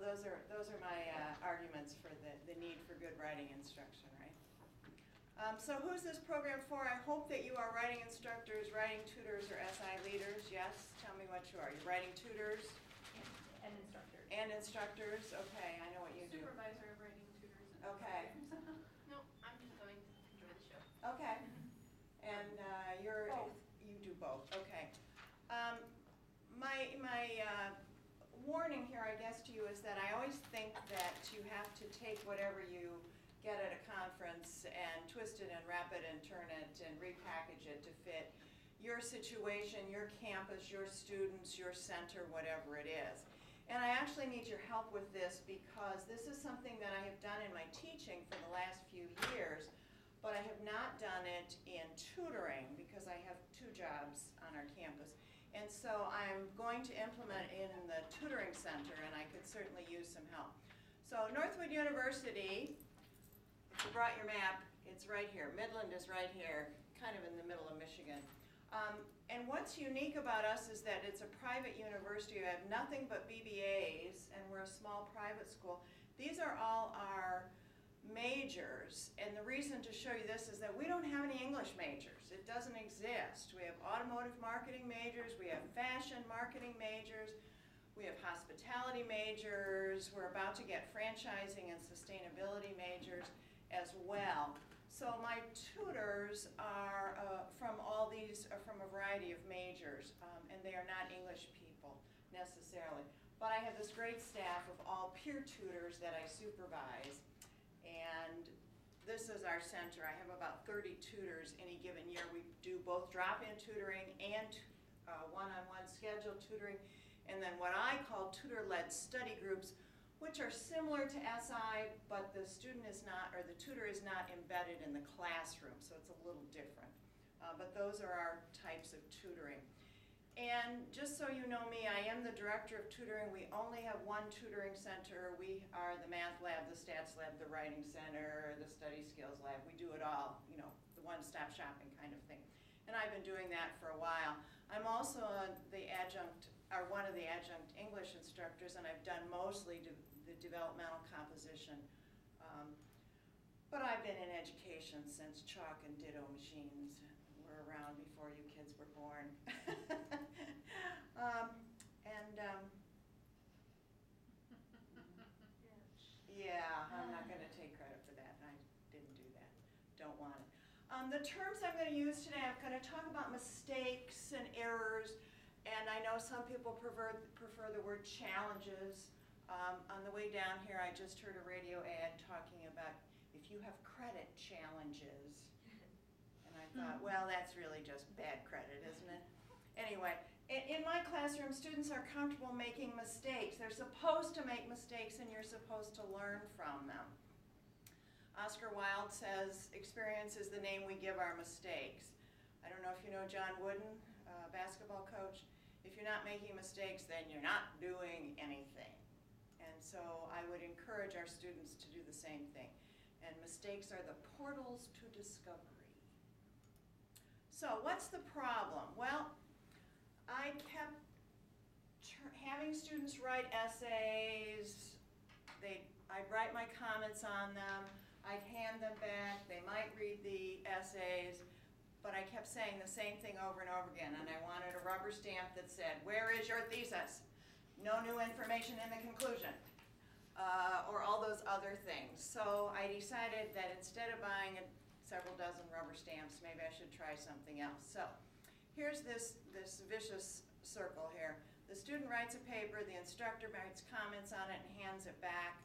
those are my arguments for the need for good writing instruction, right? So who's this program for? I hope that you are writing instructors, writing tutors, or SI leaders. Yes? Tell me what you are. You're writing tutors? And instructors. And instructors. Okay, I know what you do. Supervisor of writing tutors. And okay. No, I'm just going to enjoy the show. Okay. And you do both. Okay. My warning here, I guess, to you is that I always think that you have to take whatever you get at a conference and twist it and wrap it and turn it and repackage it to fit your situation, your campus, your students, your center, whatever it is. And I actually need your help with this because this is something that I have done in my teaching for the last few years, but I have not done it in tutoring because I have 2 jobs on our campus. And so I'm going to implement it in the tutoring center, and I could certainly use some help. So Northwood University, if you brought your map, it's right here. Midland is right here, kind of in the middle of Michigan. And what's unique about us is that it's a private university. We have nothing but BBAs, and we're a small private school. These are all our majors, and the reason to show you this is that we don't have any English majors. It doesn't exist. We have automotive marketing majors, we have fashion marketing majors, we have hospitality majors, we're about to get franchising and sustainability majors as well. So my tutors are from all these, from a variety of majors, and they are not English people necessarily. But I have this great staff of all peer tutors that I supervise. And this is our center. I have about 30 tutors any given year. We do both drop-in tutoring and one-on-one scheduled tutoring, and then what I call tutor-led study groups, which are similar to SI, but the student is not, or the tutor is not embedded in the classroom, so it's a little different. But those are our types of tutoring. And just so you know me, I am the director of tutoring. We only have one tutoring center. We are the math lab, the stats lab, the writing center, the study skills lab. We do it all, you know, the one-stop shopping kind of thing. And I've been doing that for a while. I'm also the adjunct, or one of the adjunct English instructors, and I've done mostly the developmental composition. But I've been in education since chalk and ditto machines were around before you kids were born. Yeah, I'm not going to take credit for that. I didn't do that. Don't want it. The terms I'm going to use today, I'm going to talk about mistakes and errors, and I know some people prefer the word challenges. On the way down here, I just heard a radio ad talking about if you have credit challenges. And I thought, well, that's really just bad credit, isn't it? Anyway, in my classroom, students are comfortable making mistakes. They're supposed to make mistakes, and you're supposed to learn from them. Oscar Wilde says, experience is the name we give our mistakes. I don't know if you know John Wooden, basketball coach. If you're not making mistakes, then you're not doing anything. And so I would encourage our students to do the same thing. And mistakes are the portals to discovery. So what's the problem? Well, I kept having students write essays. I'd write my comments on them. I'd hand them back. They might read the essays, but I kept saying the same thing over and over again, and I wanted a rubber stamp that said, where is your thesis? No new information in the conclusion, or all those other things. So I decided that instead of buying several dozen rubber stamps, maybe I should try something else. So here's this vicious circle here. The student writes a paper, the instructor writes comments on it and hands it back.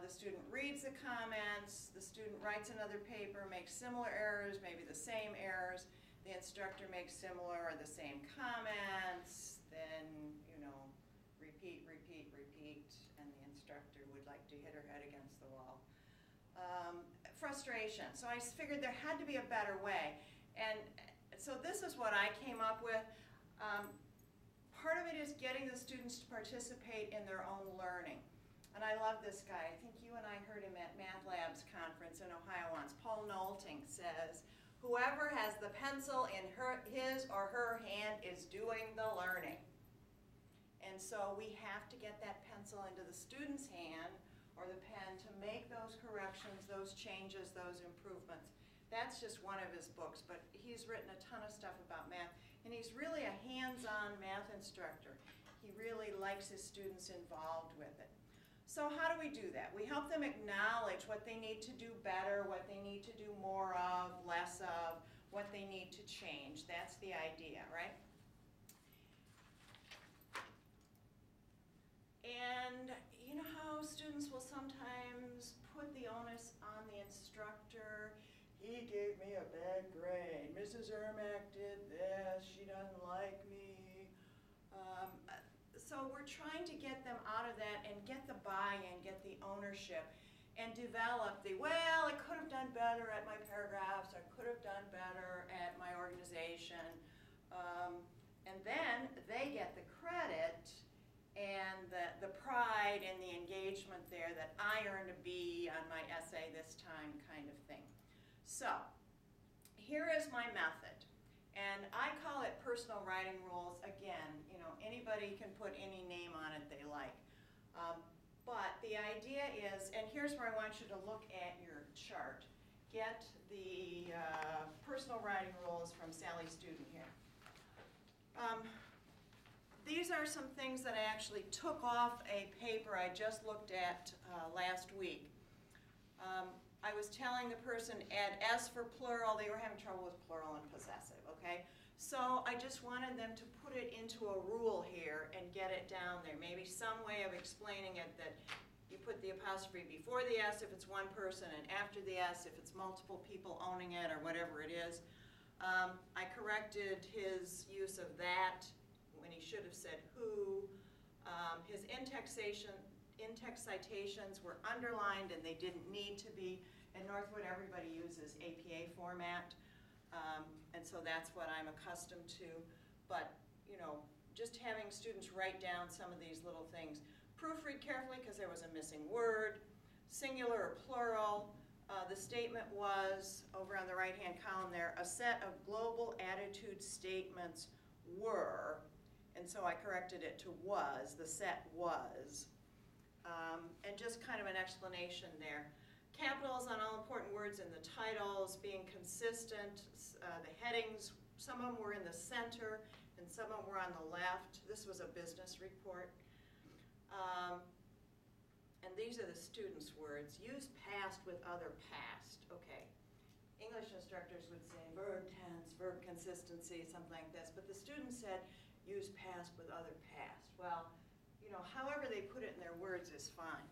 The student reads the comments, the student writes another paper, makes similar errors, maybe the same errors. The instructor makes similar or the same comments, then, you know, repeat, repeat, repeat, and the instructor would like to hit her head against the wall. Frustration. So I figured there had to be a better way. And so this is what I came up with. Part of it is getting the students to participate in their own learning. And I love this guy. I think you and I heard him at Math Labs conference in Ohio once. Paul Knowlting says, whoever has the pencil in his or her hand is doing the learning. And so we have to get that pencil into the student's hand or the pen to make those corrections, those changes, those improvements. That's just one of his books, but he's written a ton of stuff about math, and he's really a hands-on math instructor. He really likes his students involved with it. So how do we do that? We help them acknowledge what they need to do better, what they need to do more of, less of, what they need to change. That's the idea, right? And you know how students will sometimes put the onus on the instructor. He gave me a bad grade. Mrs. Ermak did this. She doesn't like me. So we're trying to get them out of that and get the buy-in, get the ownership, and develop the, well, I could have done better at my paragraphs. I could have done better at my organization. And then they get the credit and the pride and the engagement there that I earned a B on my essay this time kind of thing. So here is my method, and I call it personal writing rules. Again, you know, anybody can put any name on it they like. But the idea is, and here's where I want you to look at your chart. Get the personal writing rules from Sally Student here. These are some things that I actually took off a paper I just looked at last week. I was telling the person add S for plural. They were having trouble with plural and possessive, okay? So I just wanted them to put it into a rule here and get it down there. Maybe some way of explaining it that you put the apostrophe before the S if it's one person and after the S if it's multiple people owning it or whatever it is. I corrected his use of that when he should have said who. His in-text citations were underlined and they didn't need to be. In Northwood, everybody uses APA format, and so that's what I'm accustomed to. But, you know, just having students write down some of these little things. Proofread carefully because there was a missing word, singular or plural. The statement was, over on the right-hand column there, a set of global attitude statements were, and so I corrected it to was, the set was. And just kind of an explanation there. Capitals on all important words in the titles, being consistent, the headings, some of them were in the center and some of them were on the left. This was a business report. And these are the students' words. Use past with other past. Okay. English instructors would say verb tense, verb consistency, something like this, but the students said use past with other past. Well, you know, however they put it in their words is fine.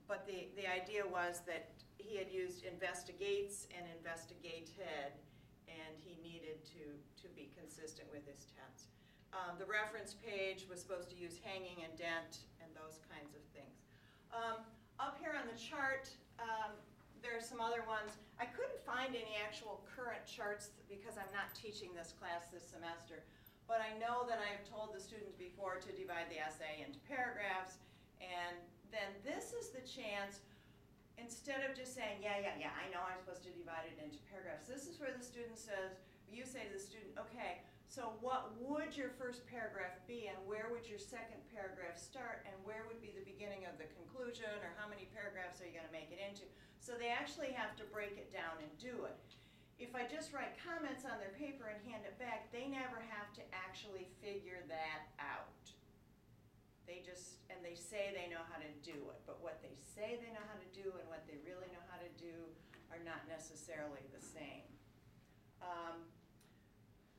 But the idea was that he had used investigates and investigated, and he needed to be consistent with his tense. The reference page was supposed to use hanging and dent and those kinds of things. Up here on the chart, there are some other ones. I couldn't find any actual current charts because I'm not teaching this class this semester, but I know that I have told the students before to divide the essay into paragraphs, and then this is the chance, instead of just saying, yeah, I know I'm supposed to divide it into paragraphs, this is where the student says, you say to the student, okay, so what would your first paragraph be, and where would your second paragraph start, and where would be the beginning of the conclusion, or how many paragraphs are you going to make it into? So they actually have to break it down and do it. If I just write comments on their paper and hand it back, they never have to actually figure that out. They just, and they say they know how to do it, but what they say they know how to do and what they really know how to do are not necessarily the same.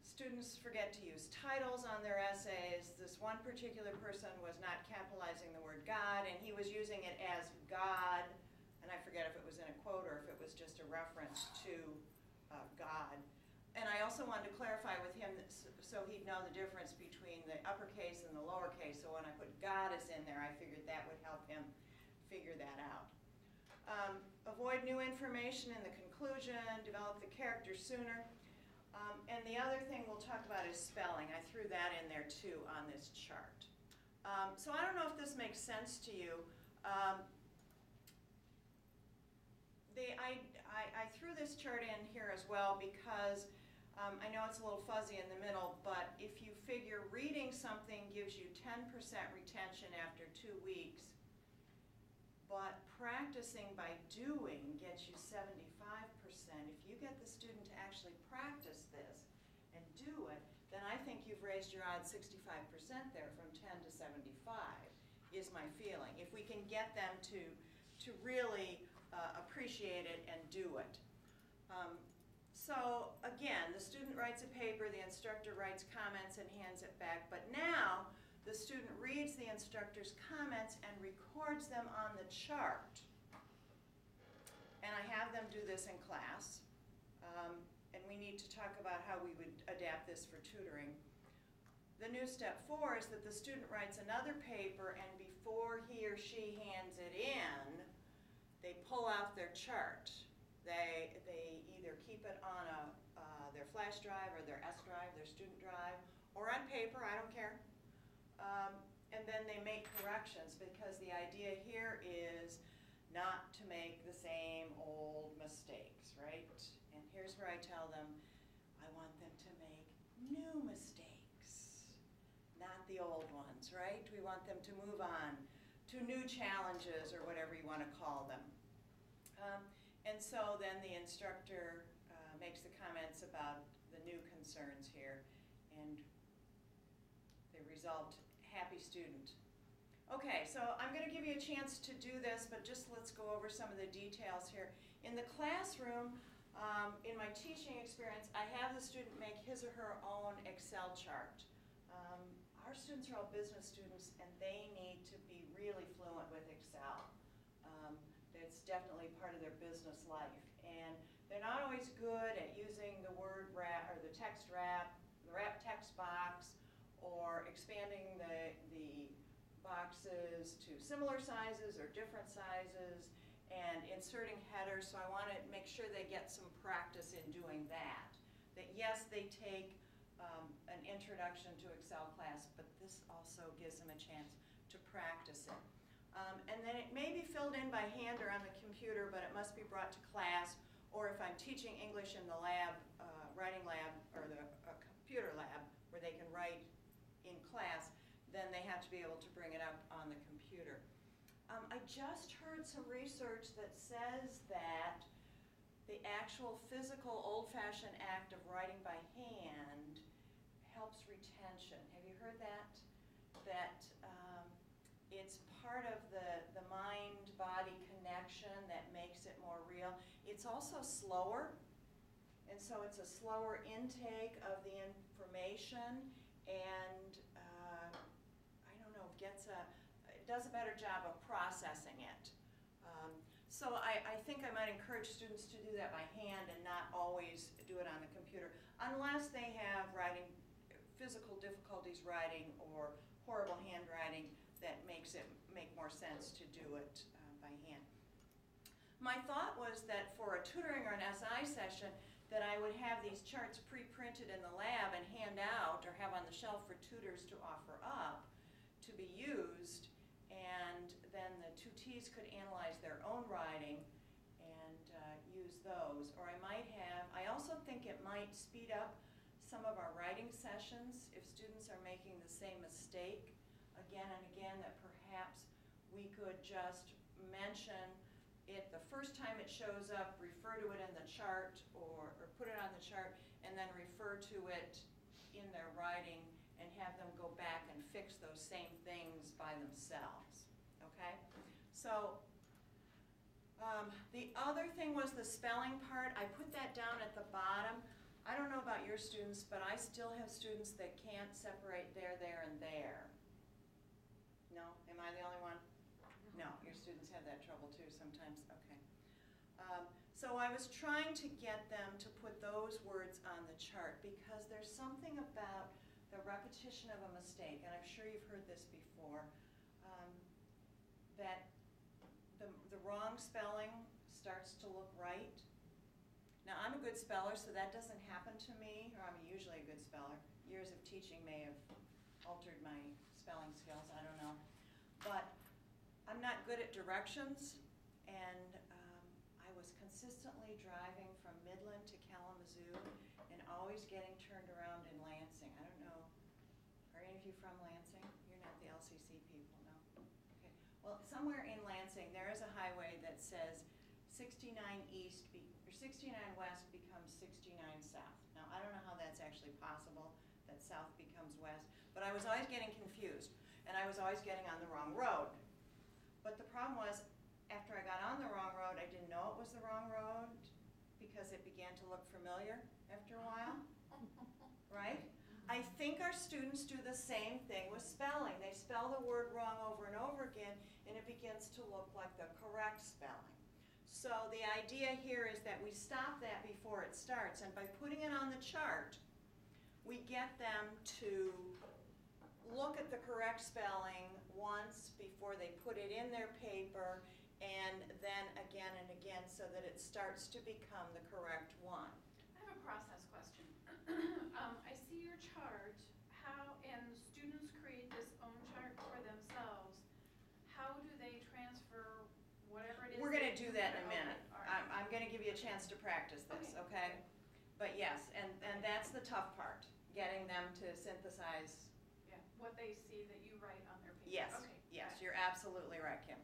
Students forget to use titles on their essays. This one particular person was not capitalizing the word God, and he was using it as God, and I forget if it was in a quote or if it was just a reference to God. And I also wanted to clarify with him that, so he'd know the difference between the uppercase and the lowercase, so when I put goddess in there, I figured that would help him figure that out. Avoid new information in the conclusion, develop the character sooner. And the other thing we'll talk about is spelling. I threw that in there too on this chart. So I don't know if this makes sense to you. I threw this chart in here as well because I know it's a little fuzzy in the middle, but if you figure reading something gives you 10 10% retention after 2 weeks, but practicing by doing gets you 75%. If you get the student to actually practice this and do it, then I think you've raised your odds 65% there from 10 to 75 is my feeling. If we can get them to really appreciate it and do it. So again, the student writes a paper, the instructor writes comments and hands it back, but now the student reads the instructor's comments and records them on the chart. And I have them do this in class. And we need to talk about how we would adapt this for tutoring. The new step 4 is that the student writes another paper, and before he or she hands it in, they pull out their chart. They either keep it on their flash drive or their S drive, their student drive, or on paper, I don't care. And then they make corrections, because the idea here is not to make the same old mistakes, right? And here's where I tell them, I want them to make new mistakes, not the old ones, right? We want them to move on to new challenges, or whatever you want to call them. And so then the instructor makes the comments about the new concerns here, and they result happy student. Okay, so I'm going to give you a chance to do this, but just let's go over some of the details here. In the classroom, in my teaching experience, I have the student make his or her own Excel chart. Our students are all business students, and they need to be really fluent with Excel. It's definitely part of their business life, and they're not always good at using the word wrap or the text wrap, the wrap text box, or expanding the boxes to similar sizes or different sizes, and inserting headers. So I want to make sure they get some practice in doing that. That yes, they take an introduction to Excel class, but this also gives them a chance to practice it. And then it may be filled in by hand or on the computer, but it must be brought to class, or if I'm teaching English in the lab, writing lab, or the computer lab, where they can write in class, then they have to be able to bring it up on the computer. I just heard some research that says that the actual physical old-fashioned act of writing by hand helps retention. Have you heard that? That it's part of the mind-body connection that makes it more real. It's also slower, and so it's a slower intake of the information, and it does a better job of processing it. So I think I might encourage students to do that by hand and not always do it on the computer, unless they have physical difficulties writing or horrible handwriting that makes it make more sense to do it by hand. My thought was that for a tutoring or an SI session, that I would have these charts pre-printed in the lab and hand out or have on the shelf for tutors to offer up to be used, and then the tutees could analyze their own writing and use those. Or I also think it might speed up some of our writing sessions if students are making the same mistake again and again, that perhaps we could just mention it the first time it shows up, refer to it in the chart, or put it on the chart, and then refer to it in their writing and have them go back and fix those same things by themselves, okay? So the other thing was the spelling part. I put that down at the bottom. I don't know about your students, but I still have students that can't separate there, and there. No? Am I the only one? No, your students have that trouble too sometimes. Okay. So I was trying to get them to put those words on the chart, because there's something about the repetition of a mistake, and I'm sure you've heard this before, that the wrong spelling starts to look right. Now, I'm a good speller, so that doesn't happen to me, or I'm usually a good speller. Years of teaching may have altered my spelling skills, I don't know. But I'm not good at directions, and I was consistently driving from Midland to Kalamazoo and always getting turned around in Lansing. I don't know, are any of you from Lansing? You're not the see people, no? Okay. Well, somewhere in Lansing, there is a highway that says 69 east, or 69 west becomes 69 south. Now, I don't know how that's actually possible, that south becomes west, but I was always getting confused, and I was always getting on the wrong road. But the problem was, after I got on the wrong road, I didn't know it was the wrong road, because it began to look familiar after a while, right? I think our students do the same thing with spelling. They spell the word wrong over and over again, and it begins to look like the correct spelling. So the idea here is that we stop that before it starts, and by putting it on the chart, we get them to look at the correct spelling once before they put it in their paper, and then again and again, so that it starts to become the correct one. I have a process question. I see your chart, and students create this own chart for themselves. How do they transfer whatever it is? We're going to do that in a Okay, minute. all right. I'm going to give you a chance to practice this, okay? But yes, and that's the tough part, getting them to synthesize. Yeah, what they see that you write on their paper. Yes, Okay, yes, got it. you're absolutely right, Kim.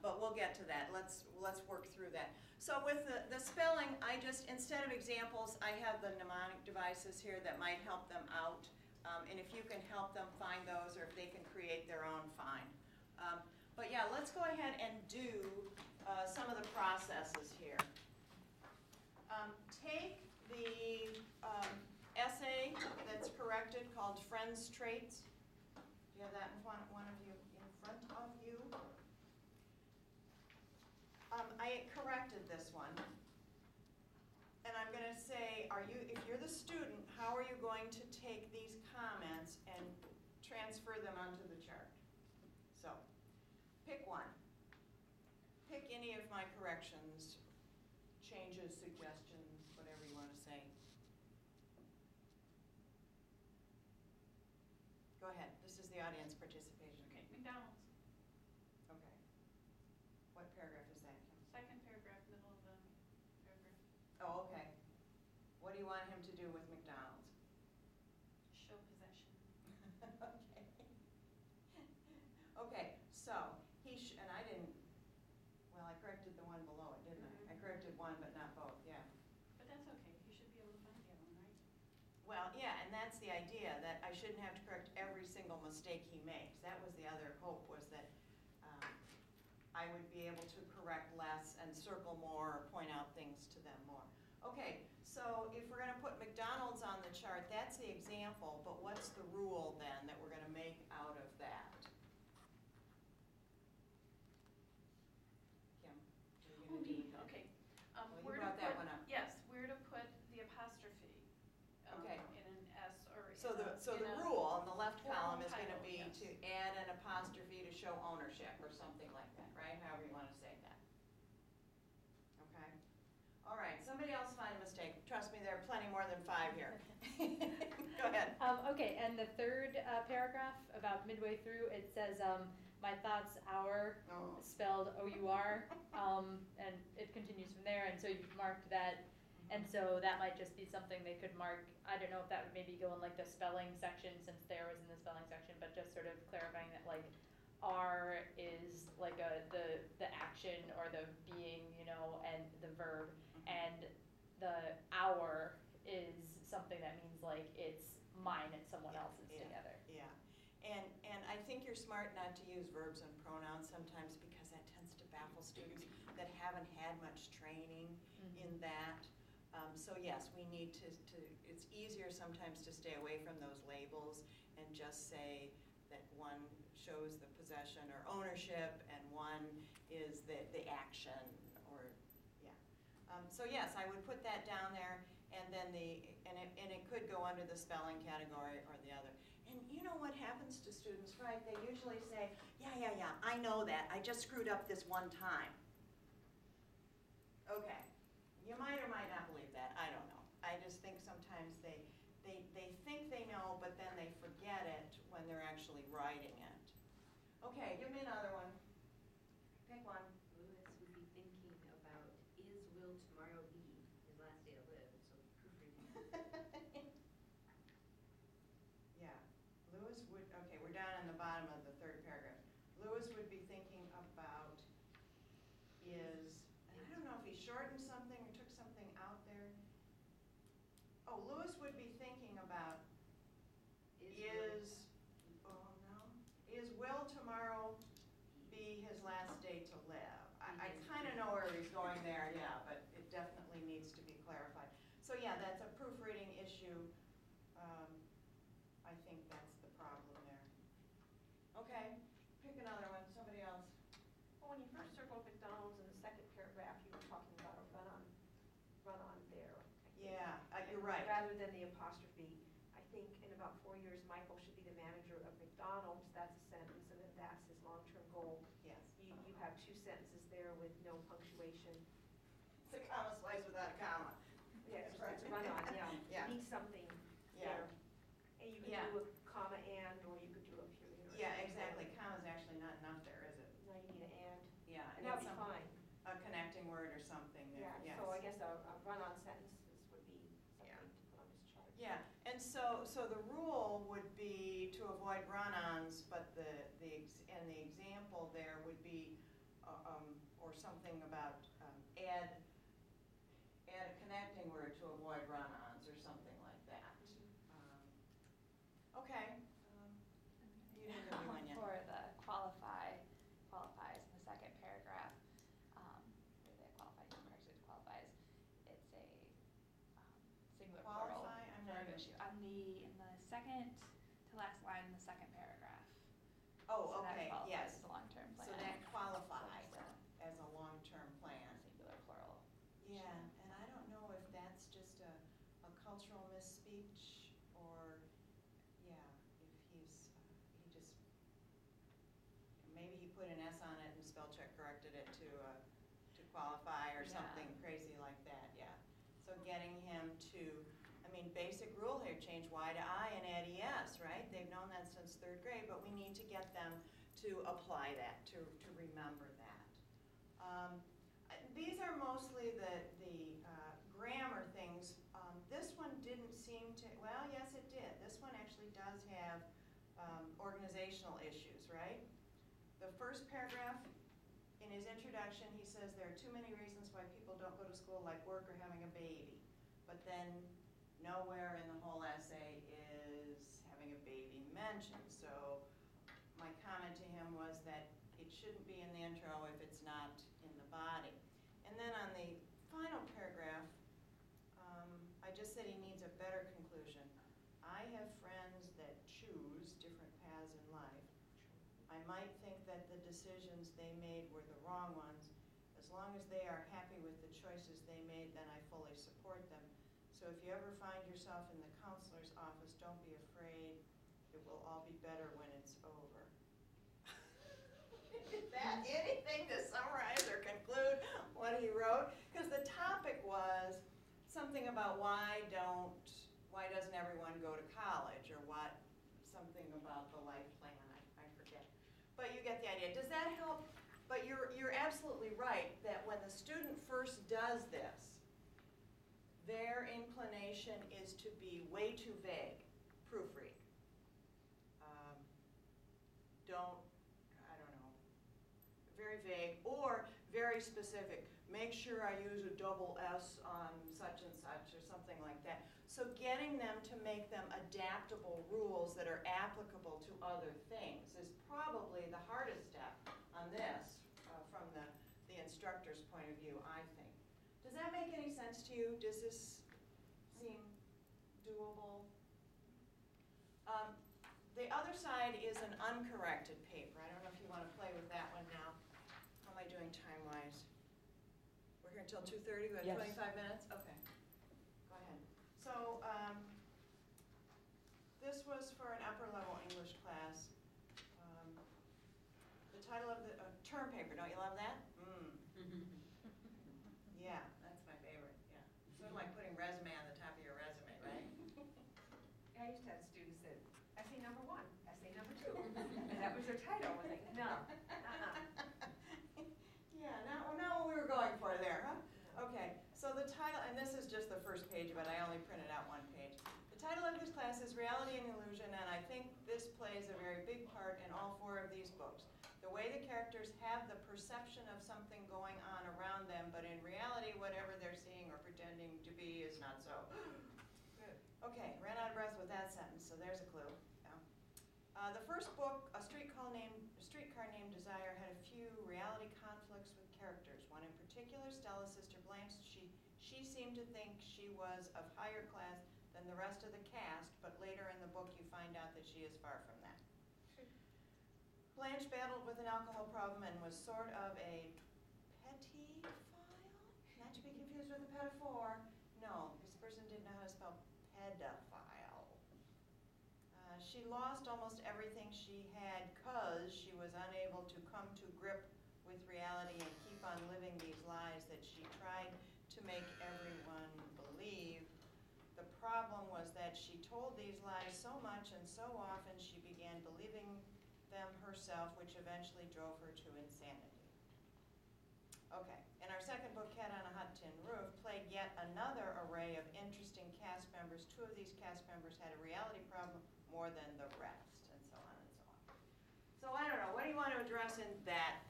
But we'll get to that. Let's work through that. So with the spelling, I just, instead of examples, I have the mnemonic devices here that might help them out. And if you can help them find those, or if they can create their own, fine. But yeah, let's go ahead and do some of the processes here. Take the essay that's corrected called Friends Traits. Do you have that in front of you? I corrected this one, and I'm going to say, if you're the student, how are you going to take these comments and transfer them onto the chart? So, pick one. Pick any of my corrections, changes, suggestions, whatever you want to say. Go ahead. This is the audience participation. Okay, McDonald's. Okay. What paragraph is that, Kim? Second paragraph, middle of the paragraph. Oh, okay. What do you want him to do with McDonald's? Show possession. Okay. Okay, so and I didn't, well, I corrected the one below it, didn't I? I corrected one, but not both, yeah. But that's okay, you should be able to find the other one, right? Well, yeah, and that's the idea, that I shouldn't have to correct every single mistake he makes. That was the other hope, was that I would be able to correct less and circle more, or point out things to them more. Okay, so if we're going to put McDonald's on the chart, that's the example, but what's the rule then that we're going to make out of that? Kim, what are you going to do? Okay. Well, you Where to brought that put- one up. Yes, where to put the apostrophe. Okay. In an S or So in the a rule on the left formal column is going to title, be yes. to add an apostrophe to show ownership or something like that, right? However you want to say that. Okay? All right, somebody else find a mistake. Trust me, there are plenty more than 5 here. Go ahead. Okay, and the third paragraph, about midway through, it says, my thoughts, our, Oh. spelled O-U-R, and it continues from there, and so you've marked that, and so that might just be something they could mark. I don't know if that would maybe go in like the spelling section, since there was in the spelling section, but just sort of clarifying that like are is like the action or the being, and the verb, and the our is something that means like it's mine and someone else's together. Yeah, and I think you're smart not to use verbs and pronouns sometimes, because that tends to baffle students that haven't had much training in that. So yes, we need to, it's easier sometimes to stay away from those labels and just say that one shows the possession or ownership and one is the action, or, yeah. So yes, I would put that down there, and then and it could go under the spelling category or the other. And you know what happens to students, right? They usually say, yeah, I know that. I just screwed up this one time. Okay. You might or might not believe that. I don't know. I just think sometimes they think they know, but then they forget it when they're actually writing it. Okay, give me another one. Pick one. Lewis would be thinking about, will tomorrow be his last day to live? So proofreading. Yeah. Lewis would, okay, we're down in the bottom of the third paragraph. Lewis would be thinking about is, and I don't know if he shortened something or took something out there. Oh, Lewis would be thinking about is, oh no, is will tomorrow be his last day to live? I kind of know where he's going there, yeah, but it definitely needs to be clarified. So yeah, that's a proofreading issue. I think that's the problem there. Okay, pick another one, somebody else. Well, when you first circled McDonald's in the second paragraph, you were talking about a run-on there. I think. Yeah, you're right. Rather than the apostrophe. I think in about 4 years, Michael should be the manager of McDonald's. That's a sentence, and then that's his long-term goal. Yes. You have 2 sentences there with no punctuation. It's a comma slice without a comma. Yeah, That's it's right. a run-on, yeah. Yeah. You need something Yeah. there. And you could Yeah. do a comma and, or you could do a period. Or Yeah, something. exactly. Comma's actually not enough there, is it? No, you need an and. Yeah. And that'd be some- fine. A connecting word or something there, Yeah, yes. so I guess a run-on sentences would be Yeah. something to put on his chart. Yeah, and so the rule would be to avoid run-ons, but the example there would be, or something about add a connecting word to avoid run-ons or something like that. Okay. You didn't give me one yet. For the qualifies in the second paragraph, where they qualify, actually qualifies, it's a singular plural Qualify, I'm not verb even- issue. In the second to last line in the second paragraph. Oh, So that okay, qualifies yes. as a long-term plan. So that qualifies So just as a long-term plan. singular plural. Yeah, and I don't know if that's just a cultural misspeech or, yeah, if he's, he just, maybe he put an S on it and spell check corrected it to qualify or Yeah. something crazy like that, yeah. So getting him to, I mean, basic rule here, change Y to I and add ES, right? They've known that since third grade, but we need to get them to apply that, to remember that. These are mostly the grammar things. This one didn't seem to, well, yes it did. This one actually does have organizational issues, right? The first paragraph, in his introduction, he says there are too many reasons why people don't go to school, like work or having a baby. But then nowhere in the whole essay is having a baby mentioned. So my comment to him was that it shouldn't be in the intro if it's not in the body. And then on the final paragraph, I just said he needs a better conclusion. I have friends that choose different paths in life. I might think that the decisions they made were the wrong ones. As long as they are happy with the choices they made, then I fully support them. So if you ever find yourself in the counselor's office, don't be afraid. It will all be better when it's over. Is that anything to summarize or conclude what he wrote? Because the topic was something about why doesn't everyone go to college, or what, something about the life plan, I forget. But you get the idea. Does that help? But you're absolutely right that when the student first does this, their inclination is to be way too vague. Proofread. Very vague or very specific. Make sure I use a double S on such and such or something like that. So getting them to make them adaptable rules that are applicable to other things is probably the hardest step on this from the instructor's point of view, I think. Does that make any sense to you? Does this seem doable? The other side is an uncorrected paper. I don't know if you want to play with that one now. How am I doing time-wise? We're here until 2:30, we have Yes. 25 minutes? Okay, go ahead. So, this was for an upper-level English class. The title of the term paper, don't you love that? Yeah, that's my favorite, yeah. Sort of like putting resume on the top of your resume, right? I used to have students that, essay number 1, essay number 2, and that was their title, and like, no, Yeah, not what we were going for there, huh? Okay, so the title, and this is just the first page of it, I only printed out one page. The title of this class is Reality and Illusion, and I think this plays plays a very big part in all 4 of these books. The way the characters have the perception of something going on around them, but in reality, whatever they're seeing or pretending to be is not so. Good. Okay, ran out of breath with that sentence, so there's a clue. Yeah. The first book, A Streetcar Named Desire, had a few reality conflicts with characters. One in particular, Stella's sister Blanche, she seemed to think she was of higher class than the rest of the cast, but later in the book you find out that she is far from that. Blanche battled with an alcohol problem and was sort of a pedophile, not to be confused with a pedophore. No, this person didn't know how to spell pedophile. She lost almost everything she had because she was unable to come to grip with reality and keep on living these lies that she tried to make everyone believe. The problem was that she told these lies so much and so often she began believing them herself, which eventually drove her to insanity. Okay, in our second book, Cat on a Hot Tin Roof, played yet another array of interesting cast members. 2 of these cast members had a reality problem more than the rest, and so on and so on. So I don't know, what do you want to address in that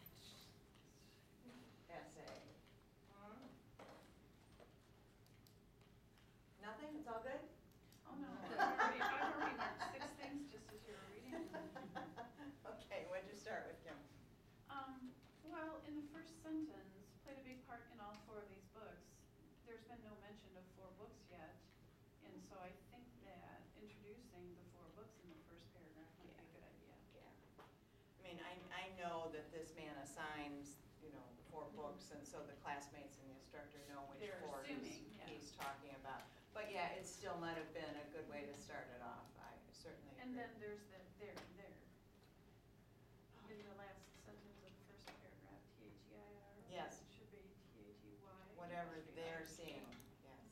essay? Nothing? It's all good? Oh, no, I've already marked 6 things just as you were reading. Okay, what'd you start with, Kim? Well, in the first sentence, played a big part in all 4 of these books. There's been no mention of 4 books yet, and so I think that introducing the 4 books in the first paragraph might be a good idea. Yeah. I mean, I know that this man assigns, 4 books, and so the classmates and the instructor know which They're 4 assuming, yeah. he's talking about. But yeah, it still might have been a good way to start it off. I certainly And agree. then there's the there and there. In the last sentence of the first paragraph, T-H-E-I-R. Yes. It should be T-H-E-Y. Whatever they're seeing, yes.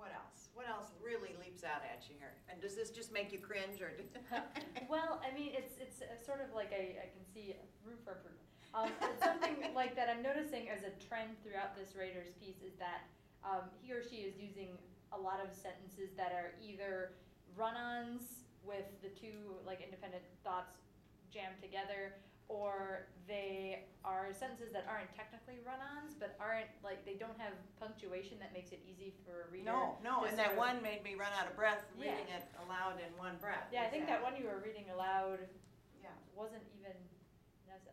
What else? What else really leaps out at you here? And does this just make you cringe, or? Well, I mean, it's sort of like I can see room for improvement. It's something like that I'm noticing as a trend throughout this writer's piece is that he or she is using a lot of sentences that are either run-ons with the 2 like independent thoughts jammed together, or they are sentences that aren't technically run-ons, but aren't like they don't have punctuation that makes it easy for a reader. No, to and that sort of- one made me run out of breath Yeah. reading it aloud in one breath. Yeah, I think that one you were reading aloud Yeah. wasn't even,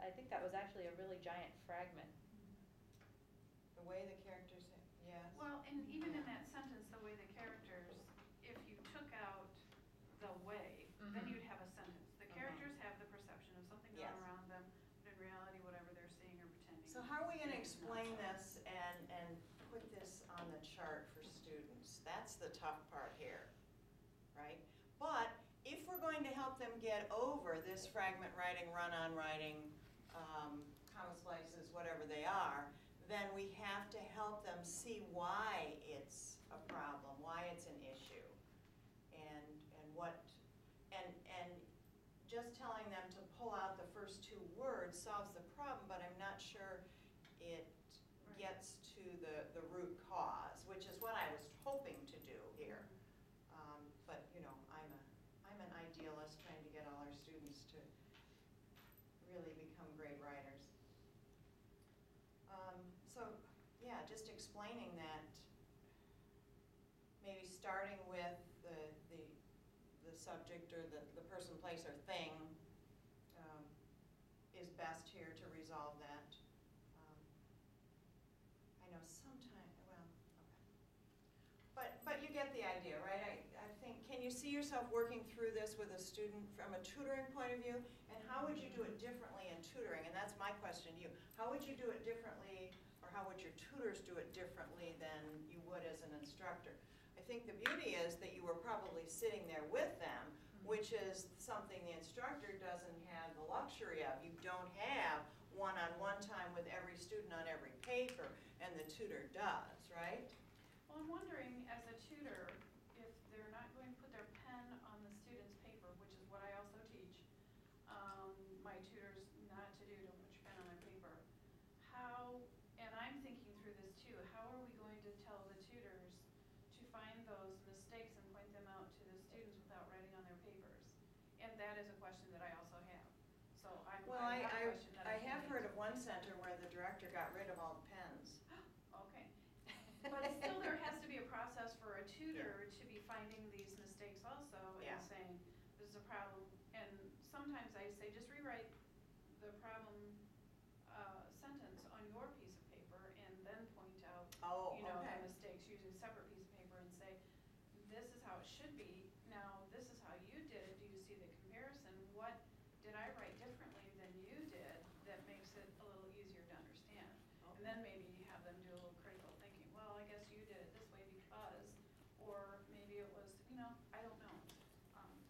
I think that was actually a really giant fragment. The way the characters, yes. Well, and even in that sentence, the way the characters, if you took out the way, then Mhm. you'd have a sentence. The characters have the perception of something going Yes. around them, but in reality, whatever they're seeing or pretending. So how are we gonna is not explain so. this and put this on the chart for students? That's the tough part here, right? But if we're going to help them get over this fragment writing, run-on writing, comma slices, whatever they are, then we have to help them see why it's a problem, why it's an issue, and what, and just telling them to pull out the first 2 words solves the problem, but I'm not sure it Right. gets to the root cause, which is what I was hoping to do here. But I'm an idealist trying to get all our students to really become great writers. So yeah, just explaining that, maybe starting with the subject or the person, place, or thing is best here to resolve that. I know sometimes, well, okay. But you get the idea, right? I think, can you see yourself working through this with a student from a tutoring point of view? And how would you do it differently in tutoring? And that's my question to you. How would you do it differently, or how would your tutors do it differently than you would as an instructor? I think the beauty is that you were probably sitting there with them, which is something the instructor doesn't have the luxury of. You don't have one-on-one time with every student on every paper, and the tutor does, right? Well, I'm wondering, as a tutor, if they're not going to put their pen on the student's paper, which is what I also teach, my tutors not to do, don't put your pen on their paper. How, and I'm thinking through this too, how are we going to tell the tutors to find those mistakes and point them And that is a question that I also have. So Well, I have a question that I I have can heard answer. of one center where the director got rid of all the pens. Okay. But still, there has to be a process for a tutor to be finding these mistakes also Yeah. and saying, this is a problem. And sometimes I say, just rewrite the problem sentence on your piece of paper and then point out, Oh, you know, okay. the mistakes using a separate piece of paper and say, this is how it should be. Now, this is how you did it. Do you see the comparison? What did I write differently than you did that makes it a little easier to understand? And then maybe have them do a little critical thinking. Well, I guess you did it this way because, or maybe it was, you know, I don't know.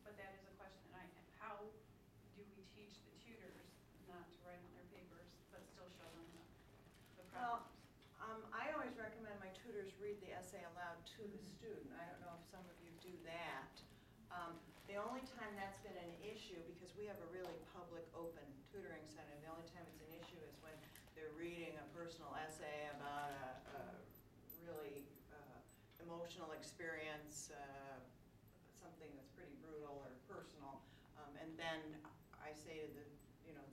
But that is a question that I have. How do we teach the tutors not to write on their papers, but still show them the Well, problems? I always recommend my tutors read the essay aloud to the student. I don't know if some of you do that. The only time that's been an issue, because we have a really public, open tutoring center, the only time it's an issue is when they're reading a personal essay about a really emotional experience, something that's pretty brutal or personal. And then I say to the,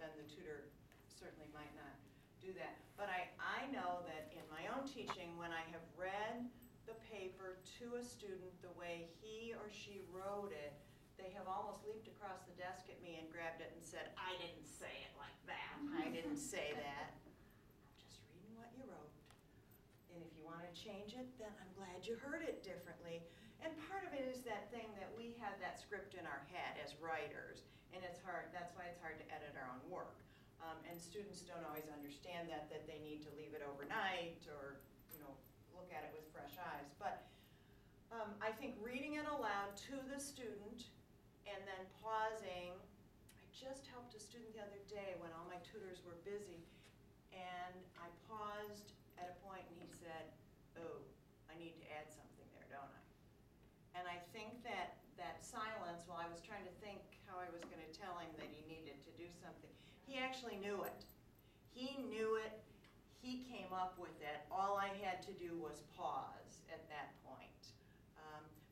then the tutor certainly might not do that. But I know that in my own teaching, when I have read the paper to a student the way he or she wrote it, they have almost leaped across the desk at me and grabbed it and said, I didn't say it like that. I didn't say that. I'm just reading what you wrote. And if you want to change it, then I'm glad you heard it differently. And part of it is that thing that we have that script in our head as writers, and it's hard, that's why it's hard to edit our own work. And students don't always understand that they need to leave it overnight or, look at it with fresh eyes. But I think reading it aloud to the student and then pausing. I just helped a student the other day when all my tutors were busy, and I paused at a point and he said, oh, I need to add something there, don't I? And I think that silence, while I was trying to think how I was going to tell him that he needed to do something, he actually knew it. He knew it. He came up with it. All I had to do was pause at that point.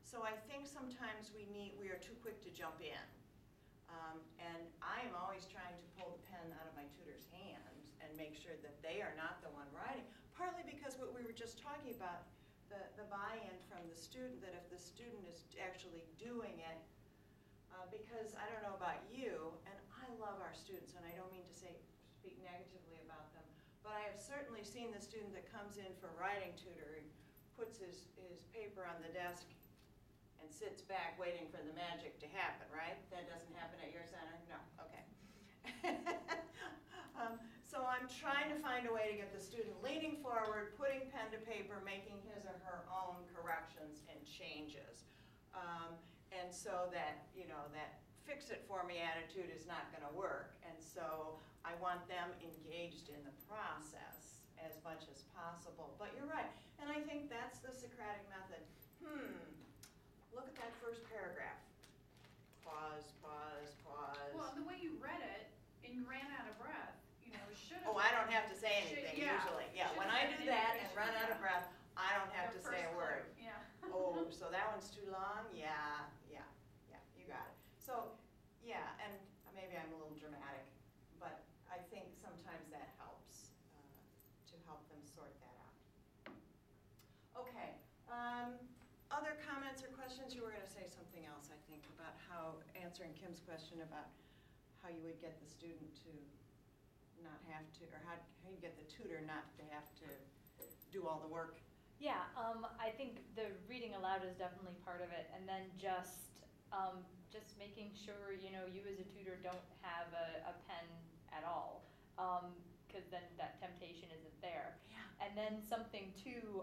So I think sometimes we are too quick to jump in. And I am always trying to pull the pen out of my tutor's hands and make sure that they are not the one writing, partly because what we were just talking about, the buy-in from the student, that if the student is actually doing it, because I don't know about you, and I love our students, and I don't mean to speak negatively about them, but I have certainly seen the student that comes in for writing tutoring, puts his paper on the desk and sits back waiting for the magic to happen, right? That doesn't happen at your center? No, okay. So I'm trying to find a way to get the student leaning forward, putting pen to paper, making his or her own corrections and changes. And so that, that fix-it-for-me attitude is not going to work. And so I want them engaged in the process as much as possible. But you're right. And I think that's the Socratic method. Look at that first paragraph. Pause, pause, pause. Well, the way you read it, and you ran out of breath, should have. Oh, I don't have to say anything usually. Yeah, when I do that and run out of breath, I don't have to say a word. Yeah. Oh, so that one's too long? Yeah, you got it. So, yeah, and maybe I'm a little dramatic, but I think sometimes that helps to help them sort that out. Okay, other comments or questions? You were going to say something else, I think, about answering Kim's question about how you would get the student to not have to, or how you get the tutor not to have to do all the work. Yeah, I think the reading aloud is definitely part of it, and then just making sure, you as a tutor don't have a pen at all, because then that temptation isn't there. Yeah. And then something too,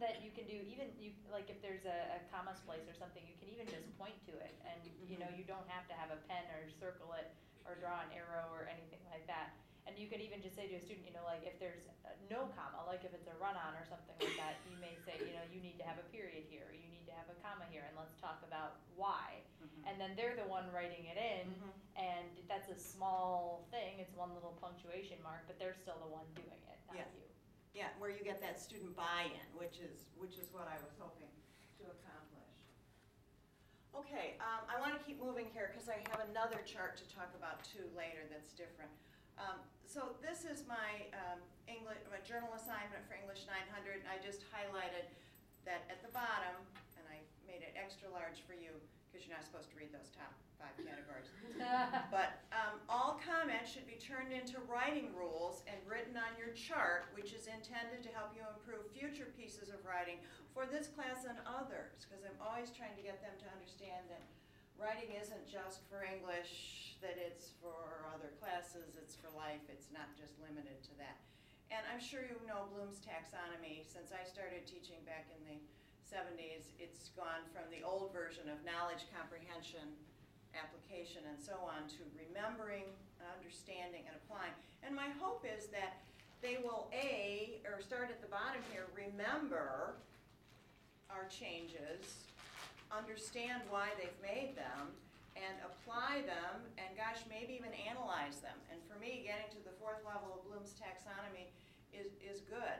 that you can do, even like if there's a comma splice or something, you can even just point to it, and you don't have to have a pen or circle it or draw an arrow or anything like that. And you could even just say to a student, like if there's no comma, like if it's a run-on or something like that, you may say, you need to have a period here, or you need to have a comma here, and let's talk about why. And then they're the one writing it in, and that's a small thing, it's one little punctuation mark, but they're still the one doing it, not you. Yeah, where you get that student buy-in, which is what I was hoping to accomplish. Okay, I want to keep moving here because I have another chart to talk about too later that's different. So this is my my journal assignment for English 900, and I just highlighted that at the bottom, and I made it extra large for you because you're not supposed to read those top 5 categories. But all comments should be turned into writing rules and written on your chart, which is intended to help you improve future pieces of writing for this class and others, because I'm always trying to get them to understand that writing isn't just for English, that it's for other classes, it's for life, it's not just limited to that. And I'm sure you know Bloom's taxonomy. Since I started teaching back in the 70s, it's gone from the old version of knowledge, comprehension, application, and so on, to remembering, understanding, and applying. And my hope is that they will start at the bottom here, remember our changes, understand why they've made them, and apply them, and gosh, maybe even analyze them. And for me, getting to the 4th level of Bloom's taxonomy is good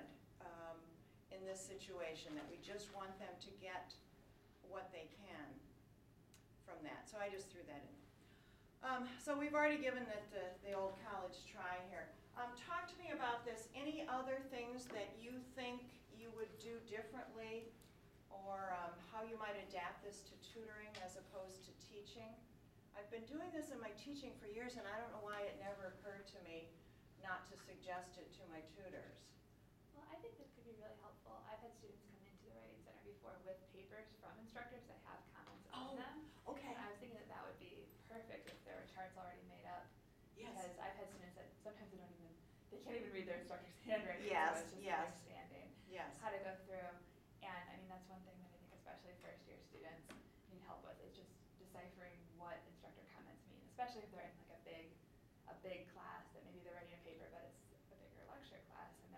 in this situation, that we just want them to get what they can from that. So I just threw that in. So we've already given it the old college try here. Talk to me about this. Any other things that you think you would do differently, or how you might adapt this to tutoring as opposed to teaching? I've been doing this in my teaching for years, and I don't know why it never occurred to me not to suggest it to my tutors. Well, I think this could be really helpful. I've had students come into the Writing Center before with papers from instructors that have comments on them. Okay. And I was thinking that that would be perfect if there were charts already made up. Yes. Because I've had students that sometimes they can't even read their instructor's handwriting. Yes, So it's just yes. understanding Yes. how to go through. And I mean, that's one thing that I think especially first-year students need help with, is just deciphering what instructor comments mean, especially if they're in like a big class that maybe they're writing a paper, but it's a bigger lecture class, and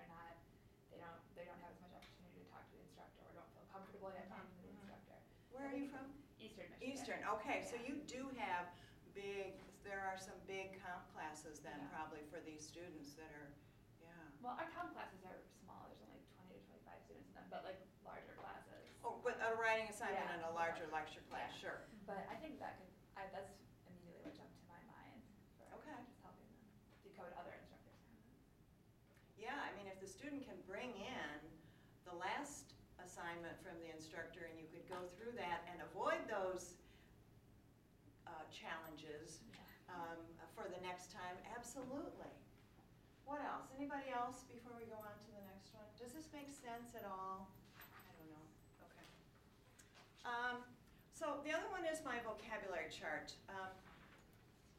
they don't have as much opportunity to talk to the instructor, or don't feel comfortable yet talking to the instructor. Where are you from? Eastern Michigan. Eastern, okay, so Yeah. you do have there are some big comp classes then, Yeah. probably for these students that are, yeah. Well, our comp classes are small, there's only 20 to 25 students in them, but like larger classes. Oh, but a writing assignment Yeah. in a larger lecture class, Yeah. sure. But I think that's immediately what jumped to my mind for Okay. just helping them decode other instructors' comments. Yeah, I mean, if the student can bring in the last assignment from the instructor, and you could go through that and avoid those challenges for the next time, absolutely. What else? Anybody else before we go on to the next one? Does this make sense at all? I don't know. Okay. So the other one is my vocabulary chart.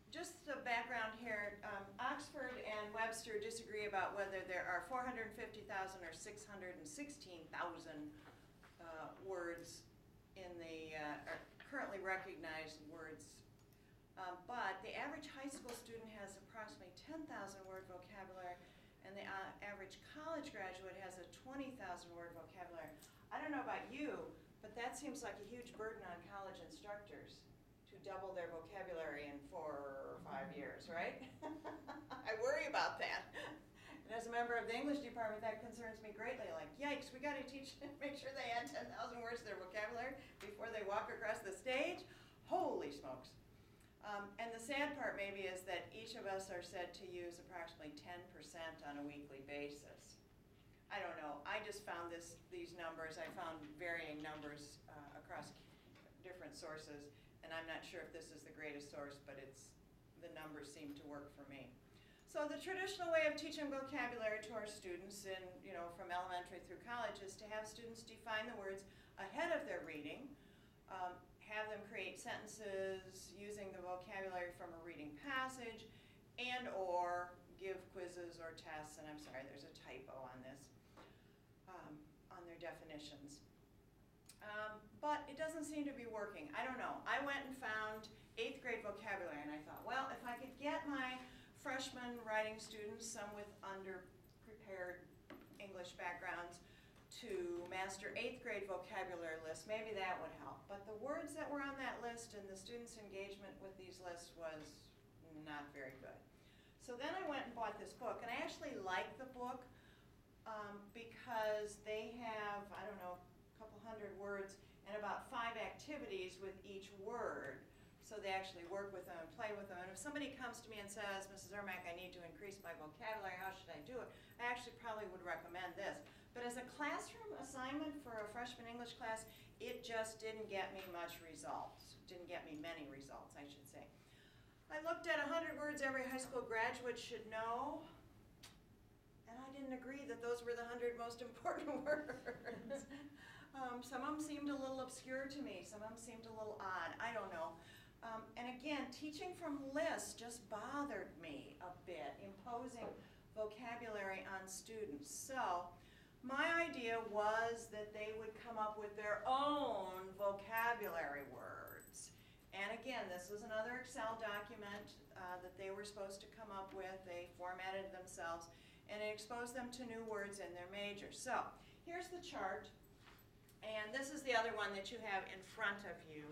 Just the background here, Oxford and Webster disagree about whether there are 450,000 or 616,000 words in the currently recognized words. But the average high school student has approximately 10,000 word vocabulary, and the average college graduate has a 20,000 word vocabulary. I don't know about you, but that seems like a huge burden on college instructors to double their vocabulary in 4 or 5 years, right? I worry about that. And as a member of the English department, that concerns me greatly. Like, yikes, we gotta make sure they add 10,000 words to their vocabulary before they walk across the stage. Holy smokes. And the sad part maybe is that each of us are said to use approximately 10% on a weekly basis. I don't know, I just found these numbers, I found varying numbers across different sources, and I'm not sure if this is the greatest source, but the numbers seem to work for me. So the traditional way of teaching vocabulary to our students from elementary through college is to have students define the words ahead of their reading, have them create sentences using the vocabulary from a reading passage, and or give quizzes or tests, and I'm sorry, there's a typo on this, on their definitions. But it doesn't seem to be working. I don't know. I went and found 8th grade vocabulary, and I thought, well, if I could get my freshman writing students, some with underprepared English backgrounds, to master 8th grade vocabulary lists, maybe that would help. But the words that were on that list and the students' engagement with these lists was not very good. So then I went and bought this book, and I actually like the book because they have, I don't know, a couple hundred words and about 5 activities words with each word, so they actually work with them and play with them. And if somebody comes to me and says, Mrs. Ermak, I need to increase my vocabulary, how should I do it? I actually probably would recommend this. But as a classroom assignment for a freshman English class, it just didn't get me much results. Didn't get me many results, I should say. I looked at 100 words every high school graduate should know, and I didn't agree that those were the 100 most important words. Some of them seemed a little obscure to me. Some of them seemed a little odd. I don't know. And again, teaching from lists just bothered me a bit, imposing vocabulary on students. So my idea was that they would come up with their own vocabulary words. And again, this was another Excel document that they were supposed to come up with. They formatted themselves, and it exposed them to new words in their major. So here's the chart, and this is the other one that you have in front of you.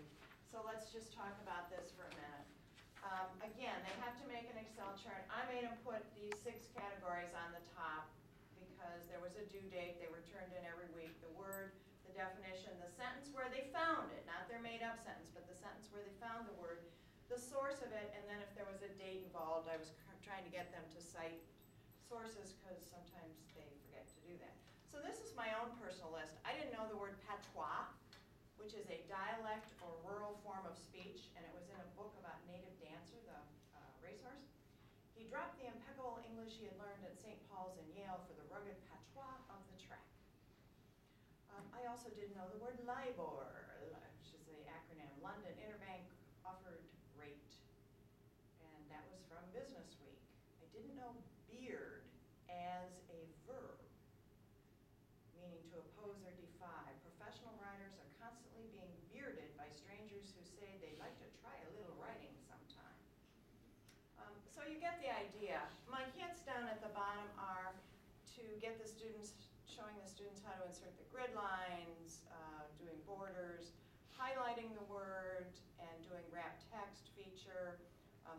So let's just talk about this for a minute. Again, they have to make an Excel chart. I made them put these 6 categories on the top because there was a due date. They were turned in every week. The word, the definition, the sentence where they found it, not their made-up sentence, but the sentence where they found the word, the source of it, and then if there was a date involved, I was trying to get them to cite sources because sometimes they forget to do that. So this is my own personal list. I didn't know the word patois, which is a dialect or rural form of speech, and it was in a book about Native Dancer, the racehorse. He dropped the impeccable English he had learned at St. Paul's and Yale for the rugged patois of the track. I also didn't know the word LIBOR, which is the acronym, London Interbank Offered Rate, and that was from Business Week. I didn't know beard as a verb, meaning to oppose or defy. Professional writers are constantly being bearded by strangers who say they'd like to try a little writing sometime. So you get the idea. My hints down at the bottom are to get the students, showing the students how to insert the grid lines, doing borders, highlighting the word, and doing wrap text feature,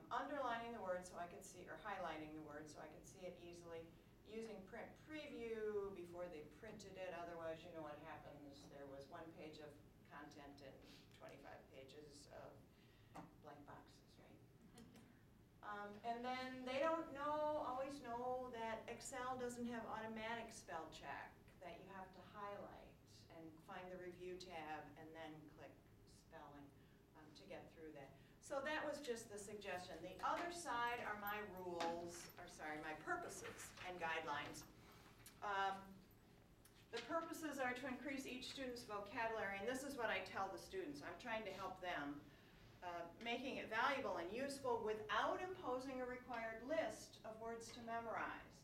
underlining the word so I could see, or highlighting the word so I could see it easily, using print preview before they printed it. Otherwise, you know what happens. There was 1 page of content and 25 pages of blank boxes, right? And then they don't always know that Excel doesn't have automatic spell check, that you have to highlight and find the review tab and then click spelling to get through that. So that was just the suggestion. The other side are my my purposes and guidelines. The purposes are to increase each student's vocabulary, and this is what I tell the students. I'm trying to help them, making it valuable and useful without imposing a required list of words to memorize.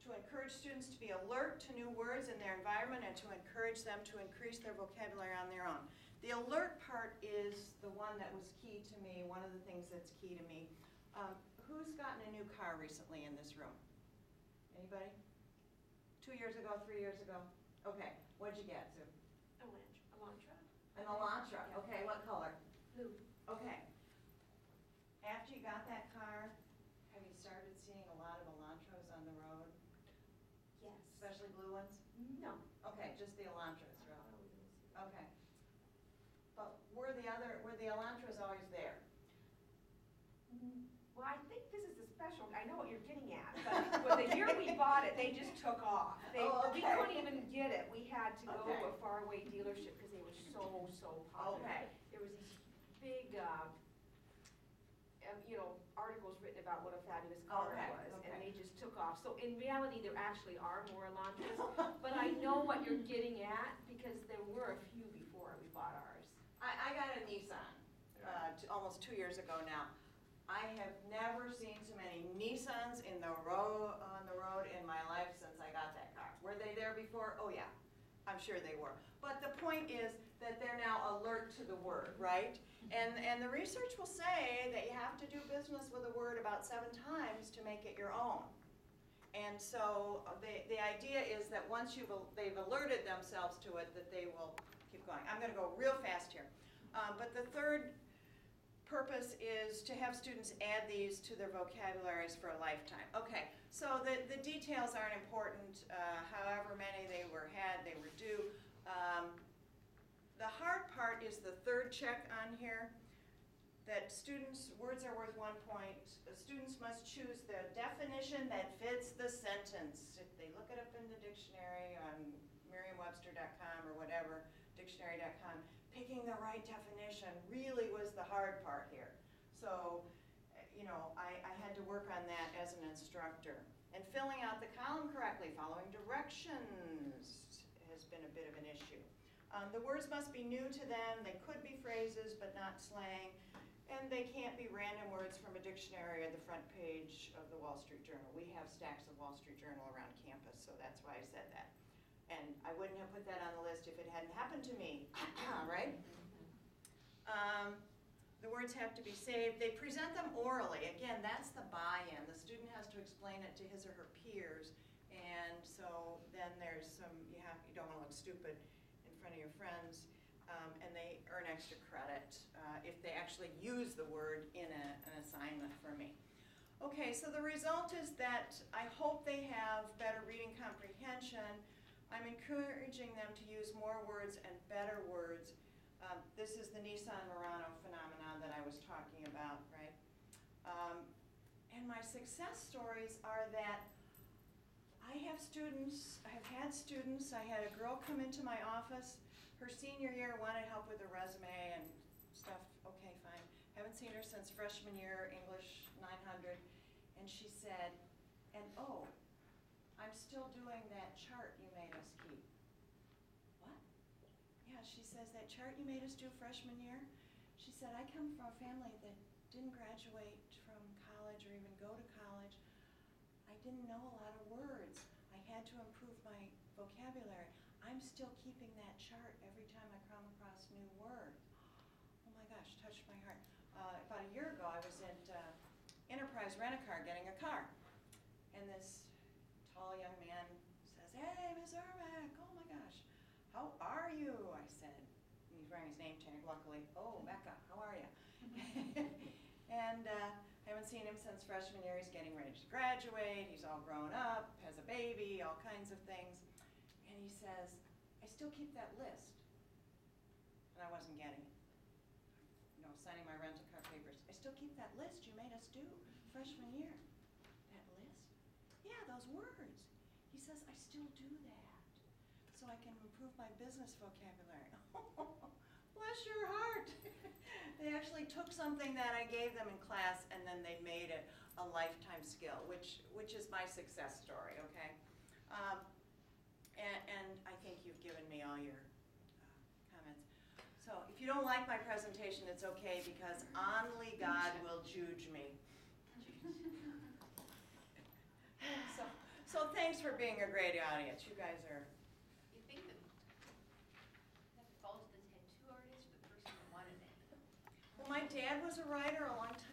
To encourage students to be alert to new words in their environment and to encourage them to increase their vocabulary on their own. The alert part is the one that was key to me, one of the things that's key to me. Who's gotten a new car recently in this room? Anybody? 2 years ago, 3 years ago? Okay, what'd you get, Sue? Elantra. An Elantra, Yeah. okay, what color? Blue. Okay. After you got that car, have you started seeing a lot of Elantras on the road, Yes. especially blue ones? No. Okay, just the Elantras, really? Okay. But were the Elantras always there? Well, I think this is a special, I know what you're getting at, but well, the year we bought it, they just took off. We couldn't even get it. We had to go to a faraway dealership because they were so popular. Okay. There was these big, articles written about what a fabulous car it was, and they just took off. So in reality, there actually are more Elantras, but I know what you're getting at because there were a few before we bought ours. I got a Nissan almost 2 years ago now. I have never seen so many Nissans on the road in my life since I got that car. Were they there before? Oh yeah, I'm sure they were. But the point is that they're now alert to the word, right? And the research will say that you have to do business with a word about 7 times to make it your own. And so the idea is that once they've alerted themselves to it, that they will keep going. I'm going to go real fast here. But the third purpose is to have students add these to their vocabularies for a lifetime. Okay, so the details aren't important. However many they were due. The hard part is the third check on here, that students, words are worth 1 point. Students must choose the definition that fits the sentence. If they look it up in the dictionary on Merriam-Webster.com or whatever, dictionary.com, picking the right definition really was the hard part here. So, you know, I had to work on that as an instructor. And filling out the column correctly, following directions has been a bit of an issue. The words must be new to them. They could be phrases, but not slang. And they can't be random words from a dictionary or the front page of the Wall Street Journal. We have stacks of Wall Street Journal around campus, so that's why I said that. And I wouldn't have put that on the list if it hadn't happened to me, right? The words have to be saved. They present them orally. Again, that's the buy-in. The student has to explain it to his or her peers. And so then there's some, you don't want to look stupid in front of your friends. And they earn extra credit if they actually use the word in an assignment for me. Okay, so the result is that I hope they have better reading comprehension. I'm encouraging them to use more words and better words. This is the Nissan Murano phenomenon that I was talking about, right? And my success stories are that I have students, I have had students, I had a girl come into my office. Her senior year wanted help with a resume and stuff. Okay, fine. Haven't seen her since freshman year, English 900. And she said, and oh, I'm still doing that chart you made us keep. What? Yeah, she says, that chart you made us do freshman year? She said, I come from a family that didn't graduate from college or even go to college. I didn't know a lot of words. I had to improve my vocabulary. I'm still keeping that chart every time I come across a new word. Oh my gosh, touched my heart. About a year ago, I was at Enterprise Rent-A-Car getting a car. And this tall young man says, hey, Ms. Ermak, oh my gosh, how are you? I said, and he's wearing his name tag, luckily. Oh, Mecca, how are you? And I haven't seen him since freshman year. He's getting ready to graduate. He's all grown up, has a baby, all kinds of things. And he says, I still keep that list. And I wasn't getting it. You know, signing my rent-a-car papers. I still keep that list you made us do freshman year. That list? Yeah, those words. He says, I still do that so I can improve my business vocabulary. Bless your heart. They actually took something that I gave them in class and then they made it a lifetime skill, which is my success story, okay? And I think you've given me all your comments. So if you don't like my presentation, it's okay, because only God will judge me. So thanks for being a great audience. You guys are. You think that falls to the tattoo artist or the person that wanted it? Well, my dad was a writer a long